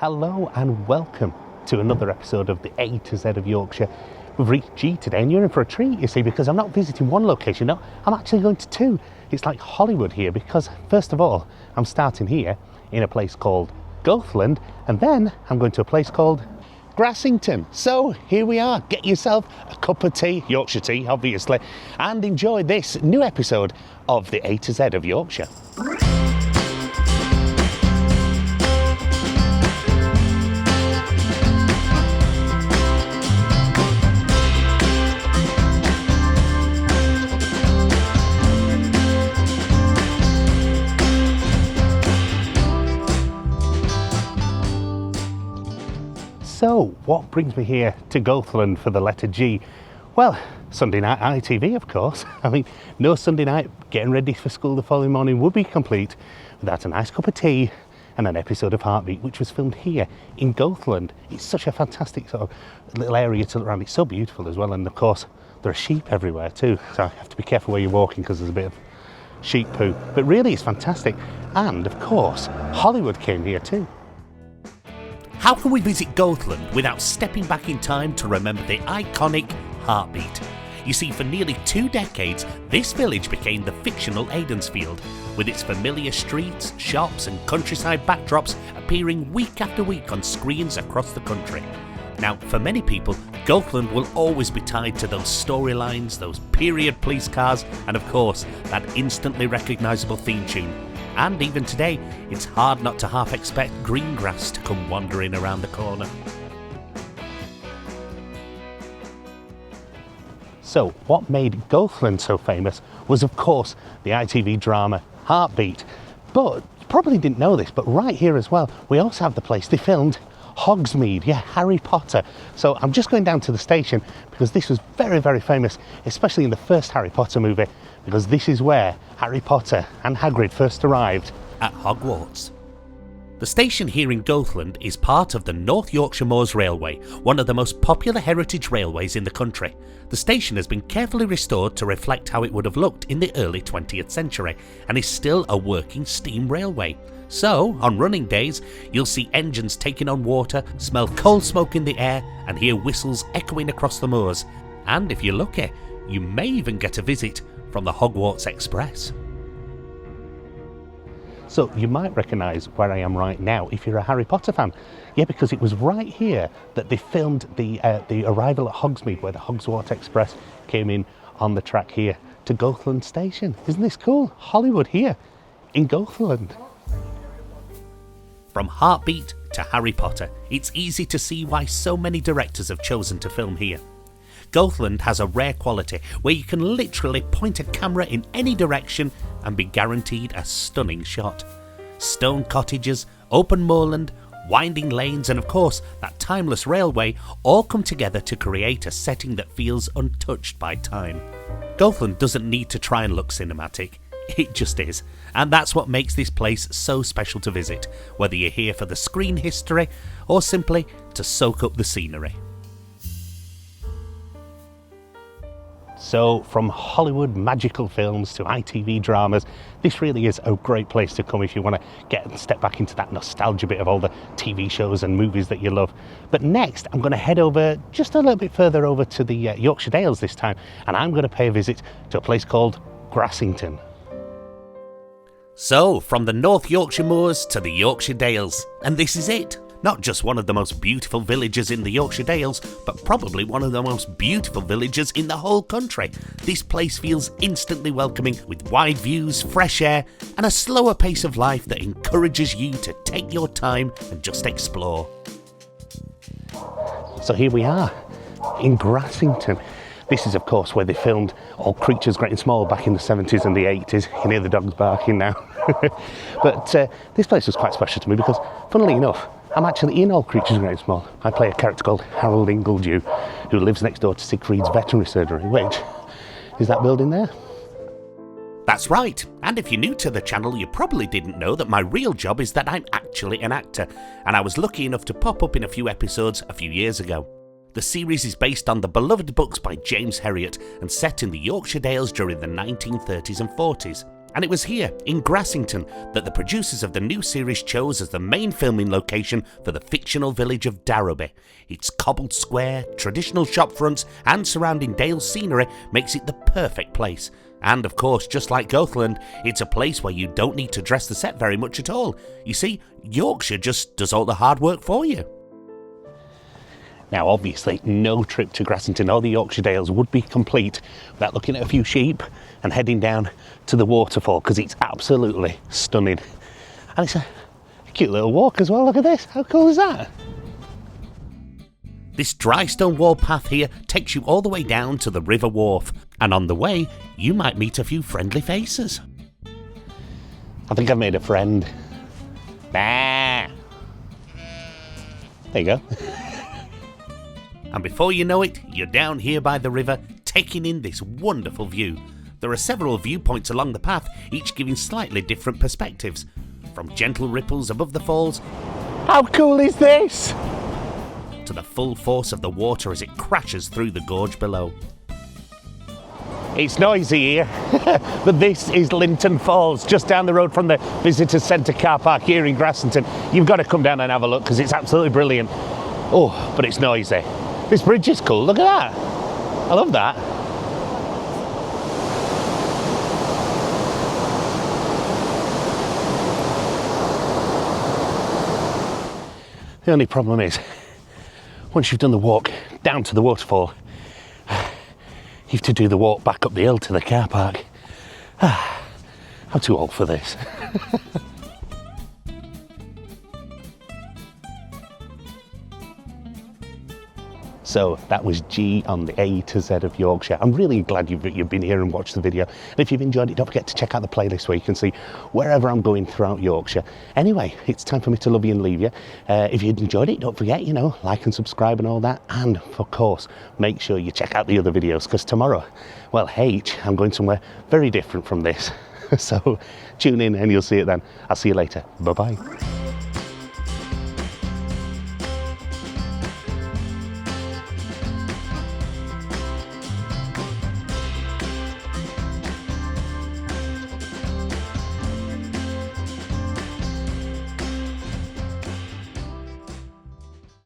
Hello and welcome to another episode of the A to Z of Yorkshire. We've reached G today and you're in for a treat, you see, because I'm not visiting one location, no, I'm actually going to two. It's like Hollywood here because, first of all, I'm starting here in a place called Goathland and then I'm going to a place called Grassington. So here we are, get yourself a cup of tea, Yorkshire tea obviously, and enjoy this new episode of the A to Z of Yorkshire. So, what brings me here to Goathland for the letter G? Well, Sunday night ITV, of course. I mean, no Sunday night getting ready for school the following morning would be complete without a nice cup of tea and an episode of Heartbeat, which was filmed here in Goathland. It's such a fantastic sort of little area to look around. It's so beautiful as well, and of course, there are sheep everywhere too, so you have to be careful where you're walking because there's a bit of sheep poo. But really, it's fantastic. And of course, Hollywood came here too. How can we visit Goathland without stepping back in time to remember the iconic Heartbeat? You see, for nearly 2 decades, this village became the fictional Aidensfield, with its familiar streets, shops and countryside backdrops appearing week after week on screens across the country. Now, for many people, Goathland will always be tied to those storylines, those period police cars, and of course, that instantly recognisable theme tune. And even today, it's hard not to half expect green grass to come wandering around the corner. So, what made Goathland so famous was, of course, the ITV drama Heartbeat. But, you probably didn't know this, but right here as well, we also have the place they filmed Hogsmeade, yeah, Harry Potter. So I'm just going down to the station because this was very, very famous, especially in the first Harry Potter movie, because this is where Harry Potter and Hagrid first arrived. At Hogwarts. The station here in Goathland is part of the North Yorkshire Moors Railway, one of the most popular heritage railways in the country. The station has been carefully restored to reflect how it would have looked in the early 20th century and is still a working steam railway. So, on running days, you'll see engines taking on water, smell coal smoke in the air and hear whistles echoing across the moors. And if you're lucky, you may even get a visit from the Hogwarts Express. So you might recognise where I am right now if you're a Harry Potter fan. Yeah, because it was right here that they filmed the arrival at Hogsmeade, where the Hogwarts Express came in on the track here to Goathland Station. Isn't this cool? Hollywood here in Goathland. From Heartbeat to Harry Potter, it's easy to see why so many directors have chosen to film here. Goathland has a rare quality where you can literally point a camera in any direction and be guaranteed a stunning shot. Stone cottages, open moorland, winding lanes and of course that timeless railway all come together to create a setting that feels untouched by time. Goathland doesn't need to try and look cinematic. It just is, and that's what makes this place so special to visit, whether you're here for the screen history or simply to soak up the scenery. So, from Hollywood magical films to ITV dramas, this really is a great place to come if you want to step back into that nostalgia bit of all the TV shows and movies that you love. But next, I'm going to head over just a little bit further over to the Yorkshire Dales this time, and I'm going to pay a visit to a place called Grassington. So, from the North Yorkshire Moors to the Yorkshire Dales, and this is it. Not just one of the most beautiful villages in the Yorkshire Dales, but probably one of the most beautiful villages in the whole country. This place feels instantly welcoming with wide views, fresh air, and a slower pace of life that encourages you to take your time and just explore. So here we are in Grassington. This is, of course, where they filmed All Creatures Great and Small back in the 70s and the 80s. You can hear the dogs barking now. But this place was quite special to me because, funnily enough, I'm actually in All Creatures Great and Small. I play a character called Harold Ingledew, who lives next door to Siegfried's veterinary surgery, which is that building there. That's right, and if you're new to the channel, you probably didn't know that my real job is that I'm actually an actor, and I was lucky enough to pop up in a few episodes a few years ago. The series is based on the beloved books by James Herriot and set in the Yorkshire Dales during the 1930s and 40s. And it was here, in Grassington, that the producers of the new series chose as the main filming location for the fictional village of Darrowby. Its cobbled square, traditional shop fronts and surrounding Dales scenery makes it the perfect place. And of course, just like Goathland, it's a place where you don't need to dress the set very much at all. You see, Yorkshire just does all the hard work for you. Now obviously no trip to Grassington or the Yorkshire Dales would be complete without looking at a few sheep and heading down to the waterfall, because it's absolutely stunning. And it's a cute little walk as well, look at this, how cool is that? This dry stone wall path here takes you all the way down to the river wharf, and on the way you might meet a few friendly faces. I think I've made a friend. Bah. There you go. And before you know it, you're down here by the river, taking in this wonderful view. There are several viewpoints along the path, each giving slightly different perspectives. From gentle ripples above the falls, How cool is this? to the full force of the water as it crashes through the gorge below. It's noisy here, but this is Linton Falls, just down the road from the Visitor Centre car park here in Grassington. You've got to come down and have a look because it's absolutely brilliant. Oh, but it's noisy. This bridge is cool, look at that. I love that. The only problem is, once you've done the walk down to the waterfall, you have to do the walk back up the hill to the car park. I'm too old for this. So that was G on the A to Z of Yorkshire. I'm really glad you've been here and watched the video. And if you've enjoyed it, don't forget to check out the playlist where you can see wherever I'm going throughout Yorkshire. Anyway, it's time for me to love you and leave you. If you enjoyed it, don't forget, like and subscribe and all that. And of course, make sure you check out the other videos, because tomorrow, well, I'm going somewhere very different from this. So tune in and you'll see it then. I'll see you later. Bye-bye.